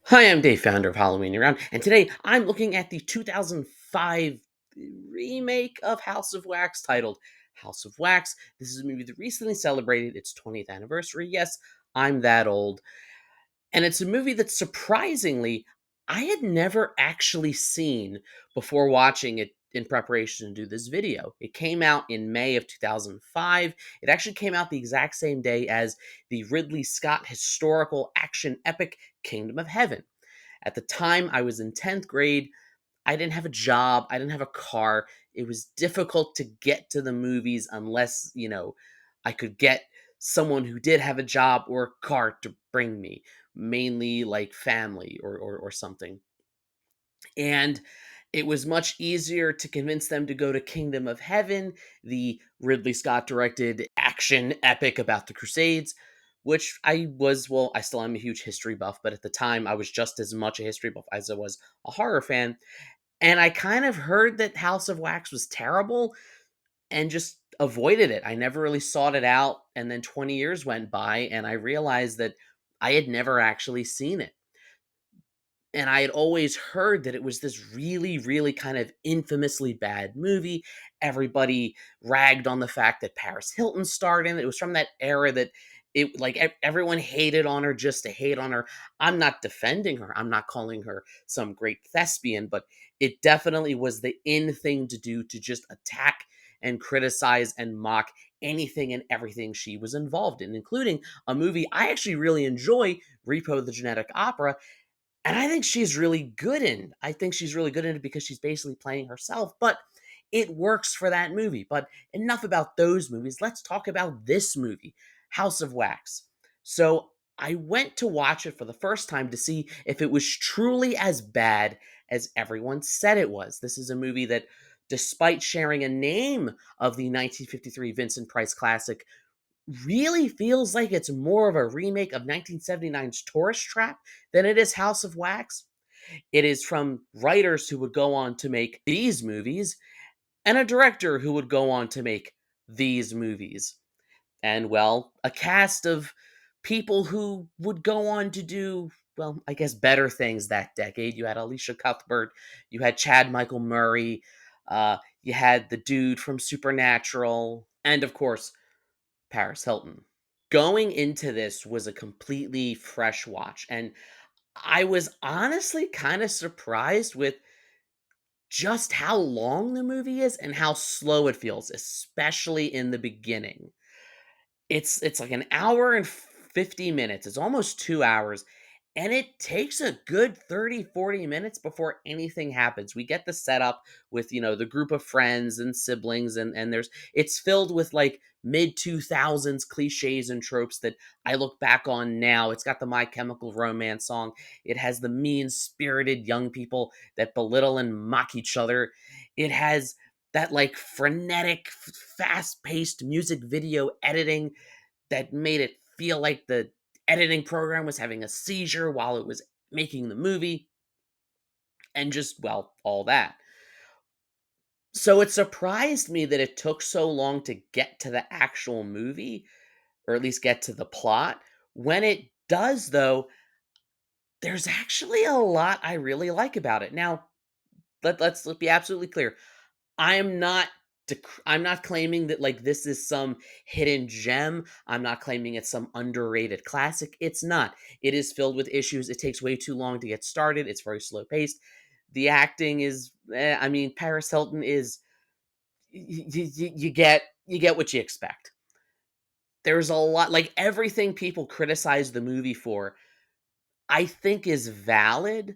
Hi, I'm Dave, founder of Halloween Around, and today I'm looking at the 2005 remake of House of Wax titled House of Wax. This is a movie that recently celebrated its 20th anniversary. Yes, I'm that old. And it's a movie that surprisingly I had never actually seen before watching it in preparation to do this video. It came out in May of 2005. It actually came out the exact same day as the Ridley Scott historical action epic Kingdom of Heaven. At the time, I was in 10th grade. I didn't have a job. I didn't have a car. It was difficult to get to the movies unless, I could get someone who did have a job or a car to bring me, mainly like family or something. And it was much easier to convince them to go to Kingdom of Heaven, the Ridley Scott directed action epic about the Crusades, which I still am a huge history buff, but at the time I was just as much a history buff as I was a horror fan. And I kind of heard that House of Wax was terrible and just avoided it. I never really sought it out. And then 20 years went by and I realized that I had never actually seen it, and I had always heard that it was this really, really kind of infamously bad movie. Everybody ragged on the fact that Paris Hilton starred in it. It was from that era that everyone hated on her just to hate on her. I'm not defending her. I'm not calling her some great thespian, but it definitely was the in thing to do to just attack and criticize and mock anything and everything she was involved in, including a movie I actually really enjoy, Repo the Genetic Opera, and I think she's really good in. I think she's really good in it because she's basically playing herself, but it works for that movie. But enough about those movies. Let's talk about this movie, House of Wax. So I went to watch it for the first time to see if it was truly as bad as everyone said it was. This is a movie that, despite sharing a name of the 1953 Vincent Price classic, really feels like it's more of a remake of 1979's Tourist Trap than it is House of Wax. It is from writers who would go on to make these movies and a director who would go on to make these movies. And, well, a cast of people who would go on to do, well, I guess better things that decade. You had Alicia Cuthbert, you had Chad Michael Murray, you had the dude from Supernatural, and of course, Paris Hilton. Going into this was a completely fresh watch, and I was honestly kind of surprised with just how long the movie is and how slow it feels, especially in the beginning. It's like an hour and 50 minutes. It's almost 2 hours, and it takes a good 30-40 minutes before anything happens. We get the setup with, the group of friends and siblings, and it's filled with like mid 2000s cliches and tropes that I look back on now. It's got the My Chemical Romance song. It has the mean-spirited young people that belittle and mock each other. It has that like frenetic, fast-paced music video editing that made it feel like the editing program was having a seizure while it was making the movie, and just, well, all that. So it surprised me that it took so long to get to the actual movie, or at least get to the plot. When it does, though, there's actually a lot I really like about it. Now, let's be absolutely clear. I am not I'm not claiming that like this is some hidden gem. I'm not claiming it's some underrated classic. It's not. It is filled with issues. It takes way too long to get started. It's very slow paced. The acting is I mean, Paris Hilton is you get what you expect. There's a lot, like, everything people criticize the movie for, I think is valid,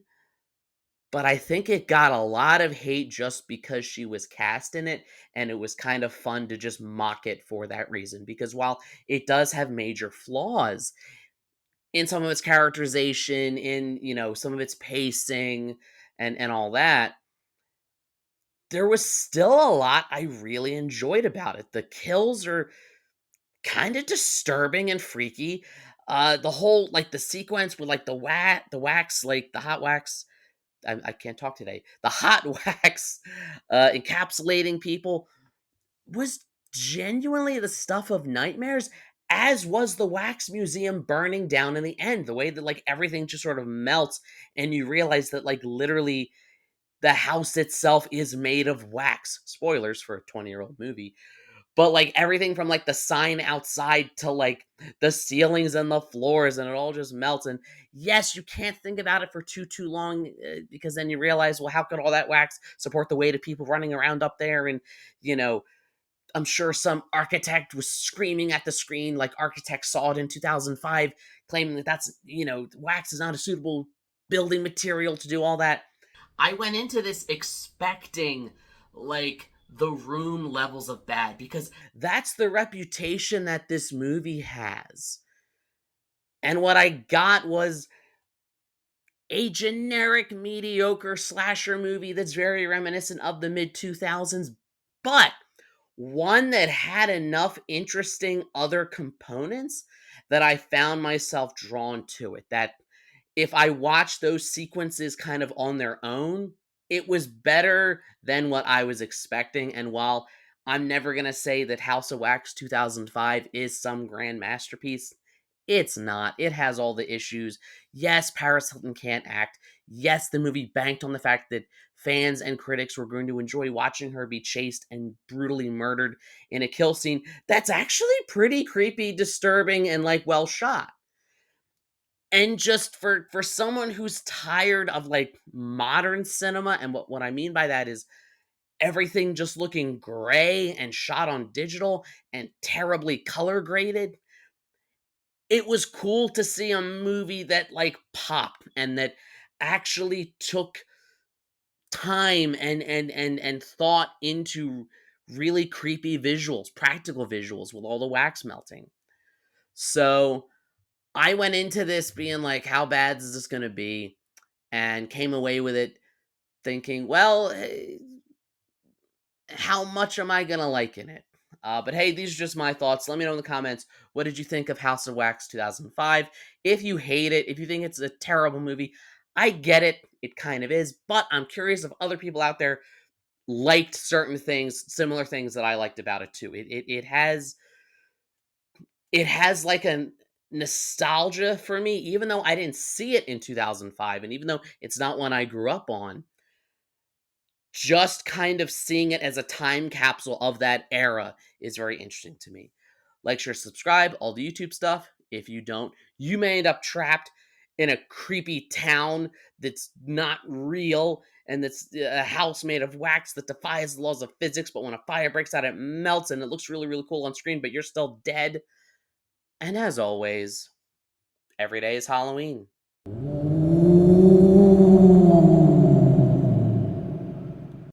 but I think it got a lot of hate just because she was cast in it, and it was kind of fun to just mock it for that reason, because while it does have major flaws in some of its characterization, in, some of its pacing and all that, there was still a lot I really enjoyed about it. The kills are kind of disturbing and freaky. The whole, like, the sequence with like the wax, like the hot wax, I can't talk today. The hot wax encapsulating people was genuinely the stuff of nightmares. as was the wax museum burning down in the end. The way that like everything just sort of melts and you realize that like literally the house itself is made of wax. Spoilers for a 20-year-old movie. But like everything from like the sign outside to like the ceilings and the floors, and it all just melts. And yes, you can't think about it for too long, because then you realize, well, how could all that wax support the weight of people running around up there? And you know, I'm sure some architect was screaming at the screen, like architects saw it in 2005, claiming that wax is not a suitable building material to do all that. I went into this expecting like the Room levels of bad, because that's the reputation that this movie has. And what I got was a generic mediocre slasher movie that's very reminiscent of the mid 2000s, but one that had enough interesting other components that I found myself drawn to it. That if I watched those sequences kind of on their own, it was better than what I was expecting. And while I'm never going to say that House of Wax 2005 is some grand masterpiece, it's not. It has all the issues. Yes, Paris Hilton can't act. Yes, the movie banked on the fact that fans and critics were going to enjoy watching her be chased and brutally murdered in a kill scene that's actually pretty creepy, disturbing, and like well shot. And just for someone who's tired of like modern cinema, and what I mean by that is everything just looking gray and shot on digital and terribly color graded, it was cool to see a movie that like popped and that actually took time and thought into really creepy visuals, practical visuals with all the wax melting. So I went into this being like, how bad is this going to be? And came away with it thinking, well, how much am I going to like in it? But hey, these are just my thoughts. Let me know in the comments, what did you think of House of Wax 2005? If you hate it, if you think it's a terrible movie, I get it. It kind of is. But I'm curious if other people out there liked certain things, similar things that I liked about it too. It has like a nostalgia for me, even though I didn't see it in 2005, and even though it's not one I grew up on. Just kind of seeing it as a time capsule of that era is very interesting to me. Like, share, subscribe, all the YouTube stuff. If you don't, you may end up trapped in a creepy town that's not real, and that's a house made of wax that defies the laws of physics, but when a fire breaks out, it melts and it looks really, really cool on screen, but you're still dead. And as always, every day is Halloween.